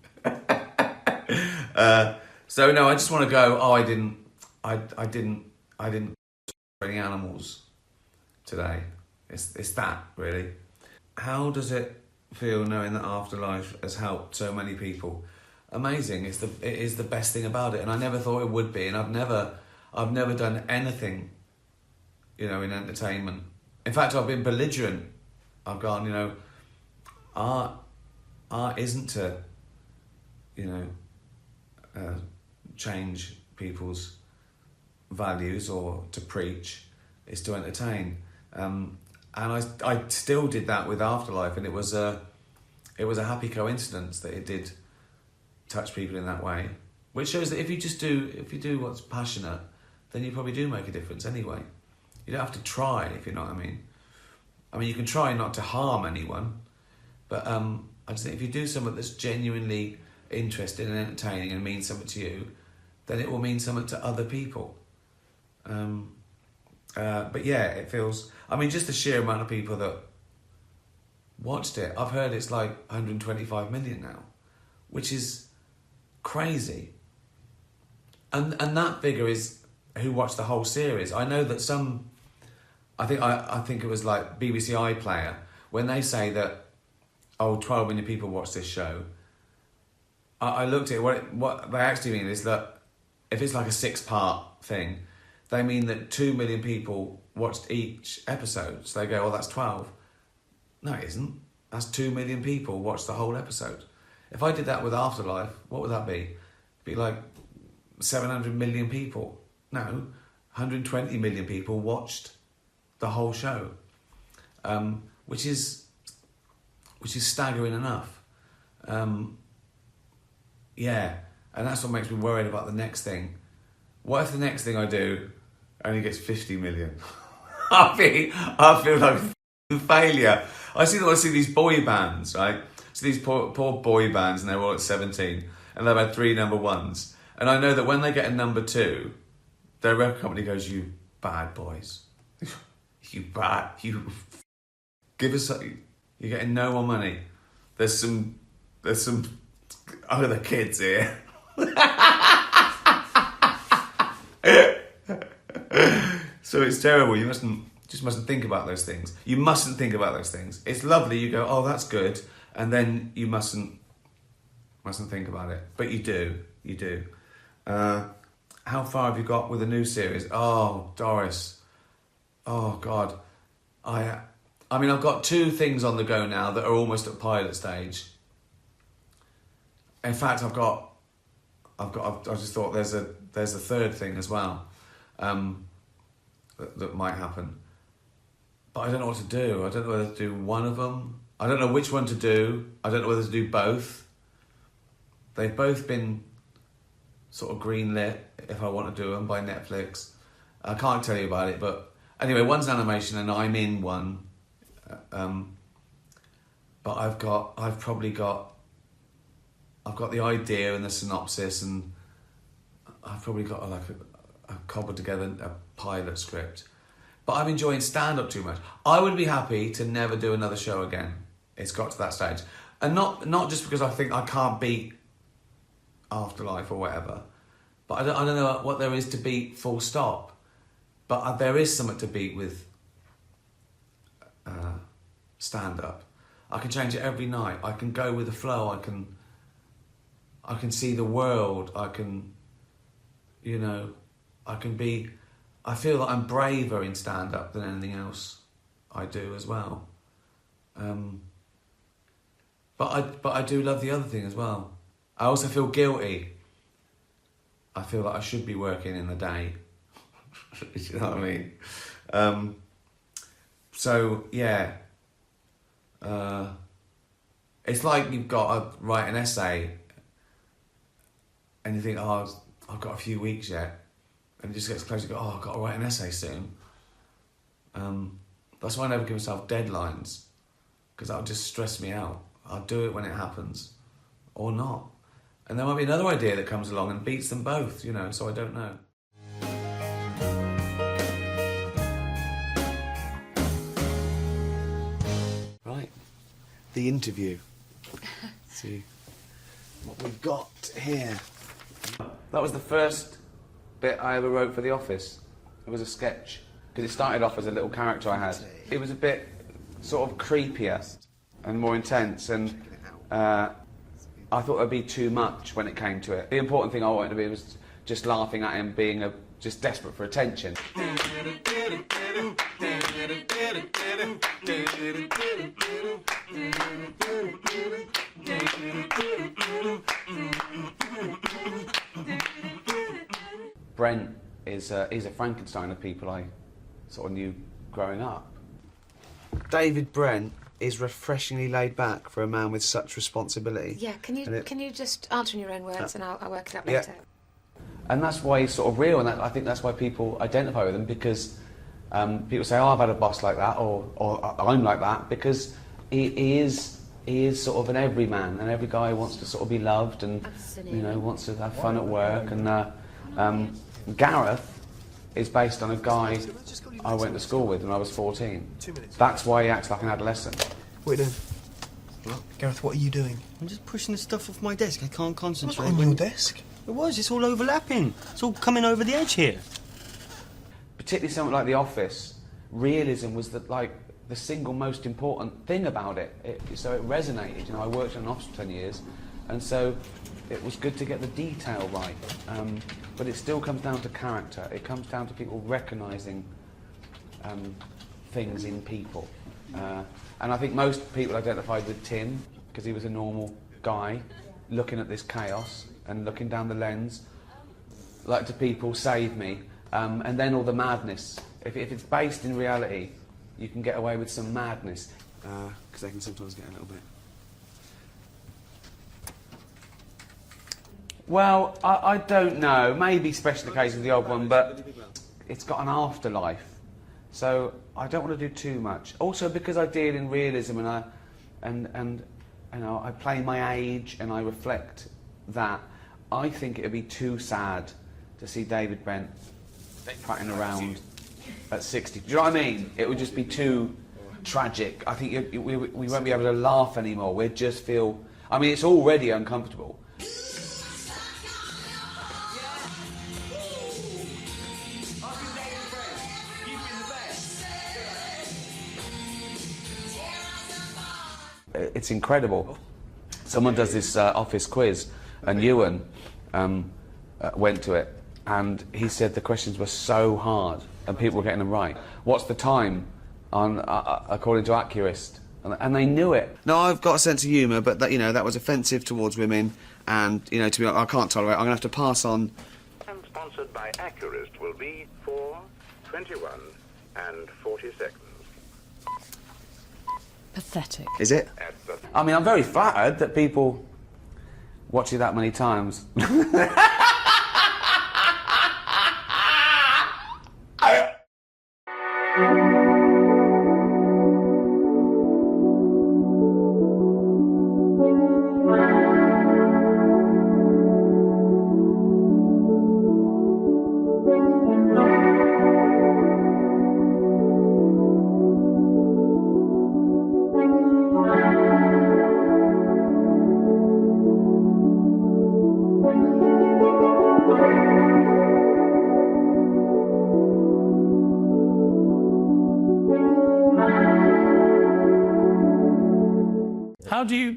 So no, I just want to go. Oh, I didn't any animals today. It's that, really. How does it feel knowing that Afterlife has helped so many people? Amazing. It is the best thing about it, and I never thought it would be. And I've never done anything, in entertainment. In fact, I've been belligerent. I've gone, art isn't to, change people's values or to preach. It's to entertain. And I still did that with Afterlife, and it was a happy coincidence that it did touch people in that way. Which shows that if you do what's passionate, then you probably do make a difference anyway. You don't have to try, if you know what I mean. I mean, you can try not to harm anyone, but I just think if you do something that's genuinely interesting and entertaining and means something to you, then it will mean something to other people. But yeah, it feels... I mean, just the sheer amount of people that watched it. I've heard it's like 125 million now, which is crazy. And that figure is who watched the whole series. I know that some... I think it was like BBC iPlayer, when they say that, 12 million people watch this show, I looked at it, what they actually mean is that if it's like a 6-part thing, they mean that 2 million people watched each episode. So they go, oh, that's 12. No, it isn't. That's 2 million people watched the whole episode. If I did that with Afterlife, what would that be? It'd be like 700 million people. No, 120 million people watched the whole show, which is staggering enough. Yeah, and that's what makes me worried about the next thing. What if the next thing I do only gets 50 million? I feel like a failure. I see these boy bands, right? So these poor boy bands, and they're all at 17, and they've had 3 number ones. And I know that when they get a number 2, their record company goes, "You bad boys, you give us, you're getting no more money. There's some other kids here." So it's terrible. You mustn't think about those things. You mustn't think about those things. It's lovely. You go, "Oh, that's good," and then you mustn't think about it. But you do. How far have you got with the new series? Oh, Doris. Oh God. I mean, I've got 2 things on the go now that are almost at pilot stage. In fact, I just thought there's a 3rd thing as well, that might happen. But I don't know what to do. I don't know whether to do one of them. I don't know which one to do. I don't know whether to do both. They've both been sort of greenlit, if I want to do them, by Netflix. I can't tell you about it, but anyway, one's animation and I'm in one. But I've got the idea and the synopsis, and I've probably got a cobbled together a pilot script. But I'm enjoying stand-up too much. I would be happy to never do another show again. It's got to that stage. And not just because I think I can't beat Afterlife or whatever, but I don't know what there is to beat full stop. But there is something to beat with stand-up. I can change it every night. I can go with the flow. I can see the world. I can be... I feel that I'm braver in stand-up than anything else I do as well. But I do love the other thing as well. I also feel guilty. I feel like I should be working in the day. You know what I mean? So, yeah. It's like you've got to write an essay and you think, oh, I've got a few weeks yet. And it just gets closer, you go, oh, I've got to write an essay soon. That's why I never give myself deadlines, because that'll just stress me out. I'll do it when it happens, or not. And there might be another idea that comes along and beats them both, so I don't know. Right, the interview. Let's see what we've got here. That was the first bit I ever wrote for The Office. It was a sketch, because it started off as a little character I had. It was a bit sort of creepier and more intense, and I thought there'd be too much when it came to it. The important thing I wanted to be was just laughing at him being just desperate for attention. Brent he's a Frankenstein of people I sort of knew growing up. David Brent is refreshingly laid back for a man with such responsibility. Yeah, can you just answer in your own words and I'll work it out Yeah. later. And that's why he's sort of real, and I think that's why people identify with him, because people say, "Oh, I've had a boss like that," or "I'm like that," because he is sort of an everyman, and every guy wants to sort of be loved, and wants to have fun at work. And Gareth is based on a guy I went to school with when I was 14. That's why he acts like an adolescent. What are you doing? Gareth, what are you doing? I'm just pushing the stuff off my desk. I can't concentrate. What's on your desk? It's all overlapping. It's all coming over the edge here. Particularly something like The Office, realism was the single most important thing about it. So it resonated. I worked in an office for 10 years, and so it was good to get the detail right. But it still comes down to character. It comes down to people recognising things in people. And I think most people identified with Tim because he was a normal guy looking at this chaos and looking down the lens, like to people, save me, and then all the madness. If it's based in reality, you can get away with some madness. Because they can sometimes get a little bit... Well, I don't know. Maybe special occasions the odd one, but it's got an afterlife. So I don't want to do too much. Also because I deal in realism and I play my age and I reflect that, I think it would be too sad to see David Brent prattling around at 60. Do you know what I mean? It would just be too tragic. I think we won't be able to laugh anymore. We'd just feel... I mean, it's already uncomfortable. It's incredible. Someone does this office quiz, and Ewan went to it, and he said the questions were so hard, and people were getting them right. What's the time on according to Accurist? And they knew it. No, I've got a sense of humour, but that was offensive towards women, and to be honest, I can't tolerate it. I'm going to have to pass on. And sponsored by Accurist will be 4, 21 and 40 seconds. Pathetic. Is it? I mean, I'm very flattered that people watch you that many times.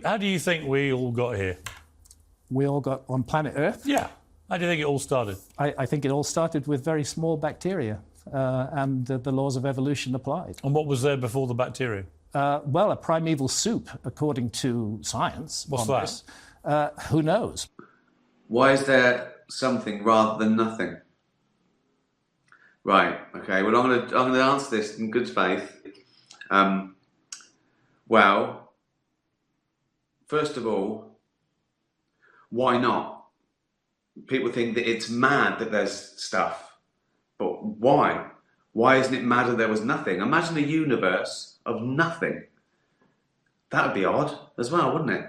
How do you think we all got here? We all got on planet Earth? Yeah. How do you think it all started? I think it all started with very small bacteria and the laws of evolution applied. And what was there before the bacteria? Well, a primeval soup, according to science. What's that? This. Who knows? Why is there something rather than nothing? Right, okay, well I'm going to answer this in good faith. Well, first of all, why not? People think that it's mad that there's stuff, but why? Why isn't it mad that there was nothing? Imagine a universe of nothing. That would be odd as well, wouldn't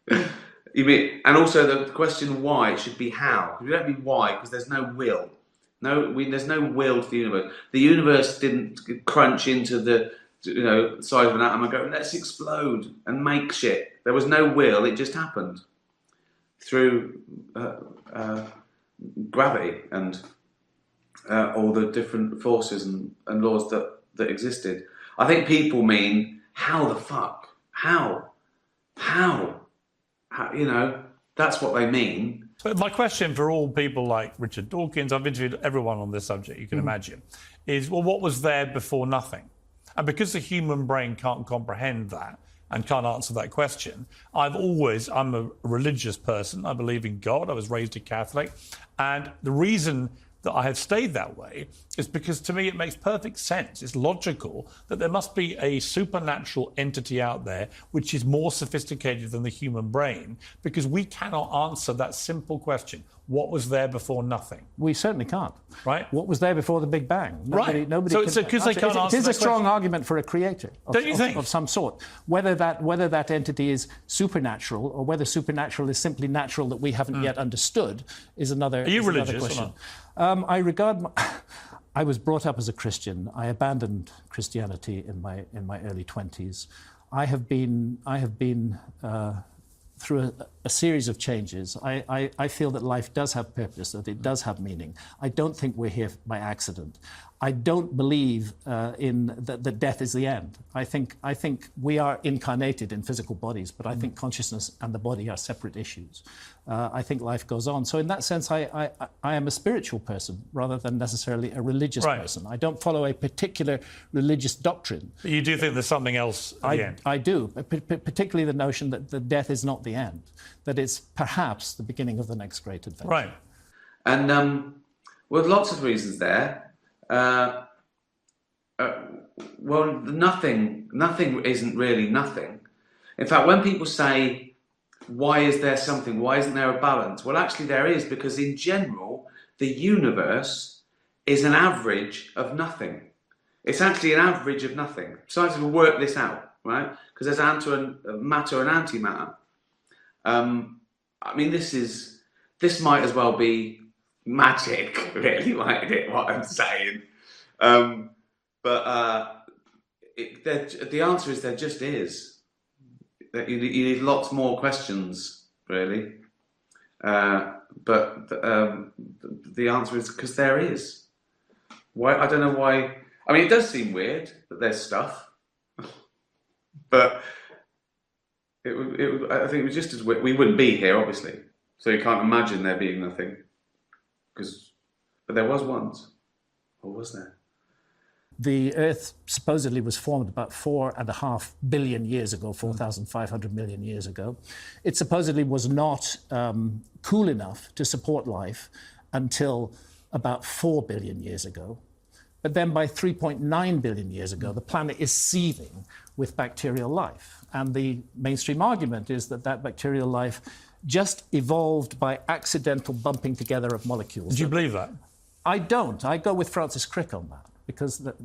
it? You mean, and also the question why should be how. We don't mean why because there's no will. There's no will to the universe. The universe didn't crunch into the size of an atom and go, let's explode and make shit. There was no will, it just happened through gravity and all the different forces and laws that existed. I think people mean, how the fuck? How? That's what they mean. But my question for all people like Richard Dawkins, I've interviewed everyone on this subject, you can imagine, is, well, what was there before nothing? And because the human brain can't comprehend that and can't answer that question, I'm a religious person. I believe in God. I was raised a Catholic. And the reason that I have stayed that way is because to me it makes perfect sense. It's logical that there must be a supernatural entity out there which is more sophisticated than the human brain, because we cannot answer that simple question. What was there before nothing? We certainly can't. Right. What was there before the Big Bang? Nobody so because they can't answer it is a strong argument for a creator Don't you think? Of some sort. Whether that entity is supernatural or whether supernatural is simply natural that we haven't yet understood is another. Are you religious question. or not? I was brought up as a Christian. I abandoned Christianity in my early 20s. I have been through a series of changes. I feel that life does have purpose, that it does have meaning. I don't think we're here by accident. I don't believe that death is the end. I think we are incarnated in physical bodies, but I think consciousness and the body are separate issues. I think life goes on. So in that sense, I am a spiritual person rather than necessarily a religious person. I don't follow a particular religious doctrine. But you do think there's something else at the end? I do, particularly the notion that the death is not the end, that it's perhaps the beginning of the next great adventure. Right. And well, lots of reasons there. Well, nothing isn't really nothing. In fact, when people say, why is there something? Why isn't there a balance? Well, actually there is, because in general, the universe is an average of nothing. It's actually an average of nothing. Scientists will work this out, right? Because there's matter and antimatter. I mean, this might as well be magic, really, mightn't it, what I'm saying? But the answer is there just is. That you need lots more questions, really. But the answer is because there is. Why? I don't know why. I mean, it does seem weird that there's stuff, but I think it was just as weird. We wouldn't be here, obviously, so you can't imagine there being nothing. But there was once, or was there? The Earth supposedly was formed about 4.5 billion years ago, 4,500 million years ago. It supposedly was not cool enough to support life until about 4 billion years ago. But then by 3.9 billion years ago, the planet is seething with bacterial life. And the mainstream argument is that bacterial life just evolved by accidental bumping together of molecules. Do you believe that? I don't. I go with Francis Crick on that.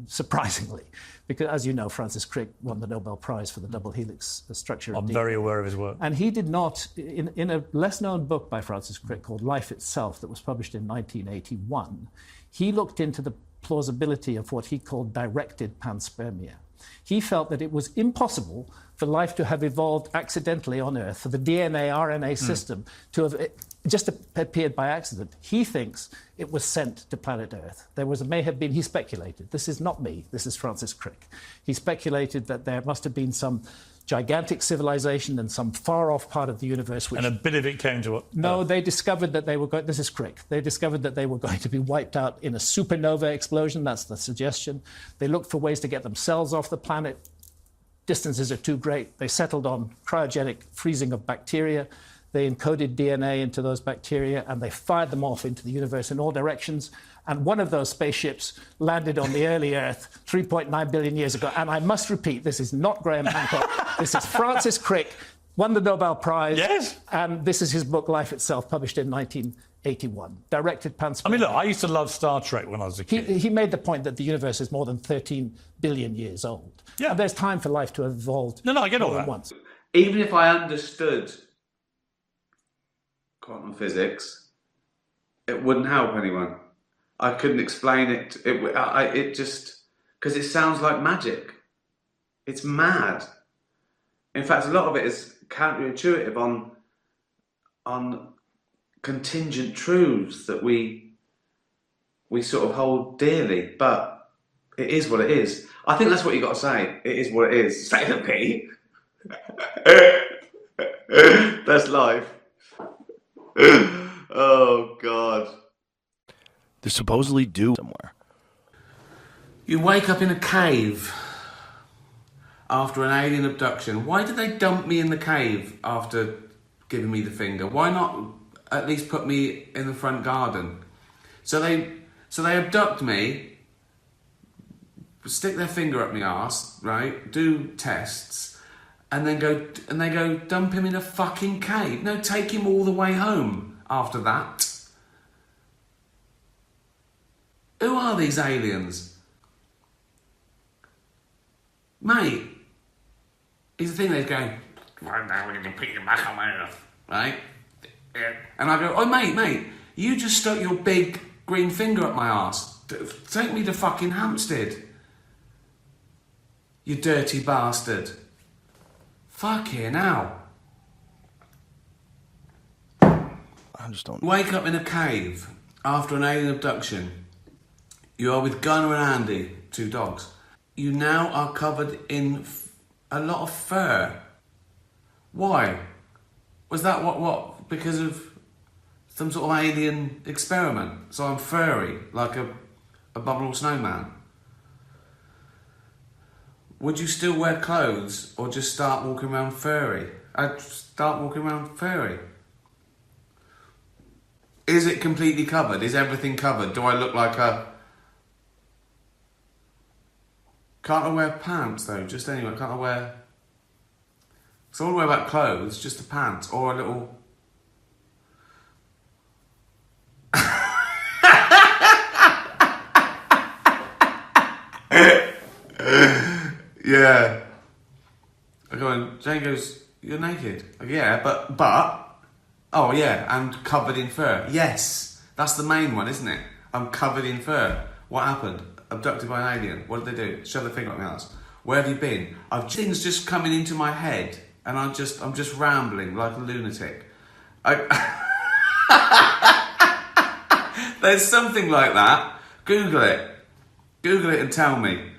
Surprisingly, because as you know, Francis Crick won the Nobel Prize for the double helix structure. I'm very aware of his work. And he did not, in a less-known book by Francis Crick called Life Itself that was published in 1981, he looked into the plausibility of what he called directed panspermia. He felt that it was impossible for life to have evolved accidentally on Earth, for the DNA-RNA system to have just appeared by accident. He thinks it was sent to planet Earth. May have been, he speculated, this is not me, this is Francis Crick. He speculated that there must have been some gigantic civilization in some far-off part of the universe. And a bit of it came to... No, they discovered that they were going... This is Crick. They discovered that they were going to be wiped out in a supernova explosion. That's the suggestion. They looked for ways to get themselves off the planet. Distances are too great. They settled on cryogenic freezing of bacteria. They encoded DNA into those bacteria and they fired them off into the universe in all directions. And one of those spaceships landed on the early Earth 3.9 billion years ago. And I must repeat, this is not Graham Hancock. This is Francis Crick, won the Nobel Prize. Yes. And this is his book, Life Itself, published in 1981. Directed panspermia. I mean, look, I used to love Star Trek when I was a kid. He made the point that the universe is more than 13 billion years old. Yeah. And there's time for life to have evolved. No, I get all that. Once. Even if I understood quantum physics, it wouldn't help anyone. I couldn't explain it. It just, because it sounds like magic. It's mad. In fact, a lot of it is counterintuitive on contingent truths that we sort of hold dearly. But it is what it is. I think that's what you got to say. It is what it is. Say to me. That's life. Oh, God. They're supposedly due somewhere. You wake up in a cave after an alien abduction. Why did they dump me in the cave after giving me the finger? Why not at least put me in the front garden? So So they abduct me, stick their finger up my arse, right? Do tests, and then they go dump him in a fucking cave. No, take him all the way home after that. Who are these aliens? Mate, he's the thing that's going, right now we need to put you back on Earth, right? And I go, oh mate, you just stuck your big green finger up my arse. Take me to fucking Hampstead. You dirty bastard. Fucking hell. I just don't... Wake up in a cave after an alien abduction. You are with Gunnar and Andy, 2 dogs. You now are covered in a lot of fur. Why? Was that what? Because of some sort of alien experiment? So I'm furry, like a abominable snowman. Would you still wear clothes or just start walking around furry? I'd start walking around furry. Is it completely covered? Is everything covered? Do I look like a... Can't I wear pants though? Just anyway, can't I wear... So I wouldn't wear about clothes, just the pants or a little... Yeah. I go and Jane goes, you're naked. I go, yeah, but, oh yeah, and covered in fur. Yes, that's the main one, isn't it? I'm covered in fur. What happened? Abducted by an alien. What did they do? Shove their finger up my ass. Where have you been? Things just coming into my head, and I'm just rambling like a lunatic. There's something like that. Google it and tell me.